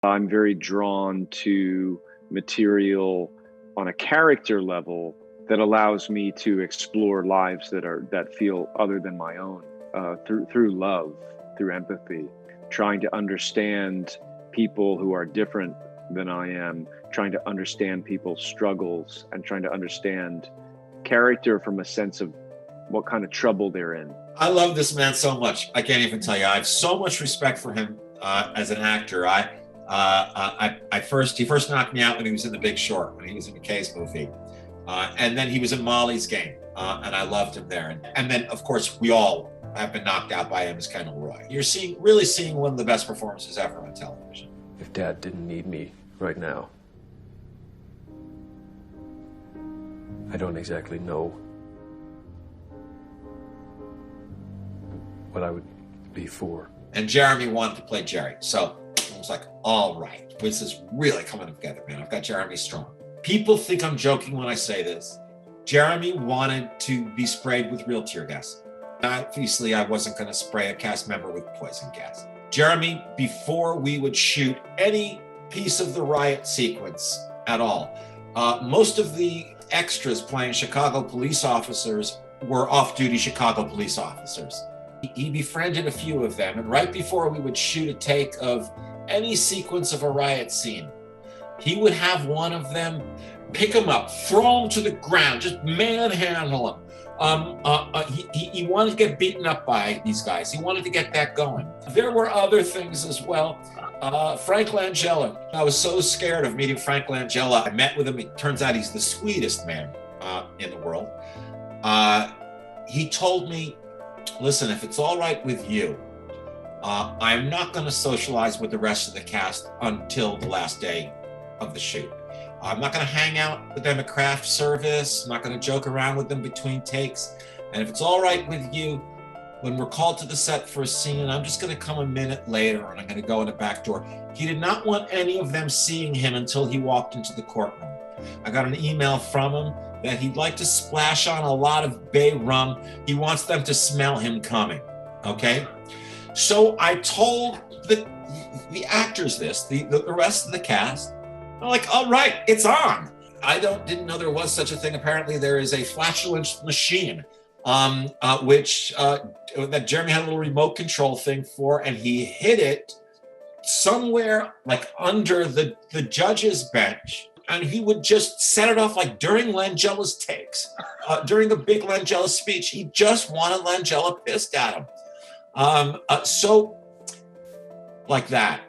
I'm very drawn to material on a character level that allows me to explore lives that feel other than my own, through love, through empathy, trying to understand people who are different than I am, trying to understand people's struggles, and trying to understand character from a sense of what kind of trouble they're in. I love this man so much. I can't even tell you. I have so much respect for him as an actor. He first knocked me out when he was in The Big Short, when he was in the Case movie, and then he was in Molly's Game, and I loved him there. And then, of course, we all have been knocked out by him as Kendall Roy. You're really seeing one of the best performances ever on television. If Dad didn't need me right now, I don't exactly know what I would be for. And Jeremy wanted to play Jerry, so I was like, all right, this is really coming together, man. I've got Jeremy Strong. People think I'm joking when I say this. Jeremy wanted to be sprayed with real tear gas. Obviously, I wasn't going to spray a cast member with poison gas. Jeremy, before we would shoot any piece of the riot sequence at all, most of the extras playing Chicago police officers were off-duty Chicago police officers. He befriended a few of them, and right before we would shoot a take of any sequence of a riot scene, he would have one of them pick him up, throw him to the ground, just manhandle him. He wanted to get beaten up by these guys. He wanted to get that going. There were other things as well. Frank Langella. I was so scared of meeting Frank Langella. I met with him. It turns out he's the sweetest man in the world. He told me, listen, if it's all right with you, I'm not going to socialize with the rest of the cast until the last day of the shoot. I'm not going to hang out with them at craft service. I'm not going to joke around with them between takes. And if it's all right with you, when we're called to the set for a scene, I'm just going to come a minute later and I'm going to go in the back door. He did not want any of them seeing him until he walked into the courtroom. I got an email from him that he'd like to splash on a lot of bay rum. He wants them to smell him coming, okay? So I told the actors this, the rest of the cast. I'm like, all right, it's on. I didn't know there was such a thing. Apparently there is a flatulence machine, that Jeremy had a little remote control thing for, and he hid it somewhere like under the judge's bench. And he would just set it off like during Langella's takes, during the big Langella speech. He just wanted Langella pissed at him. So like that.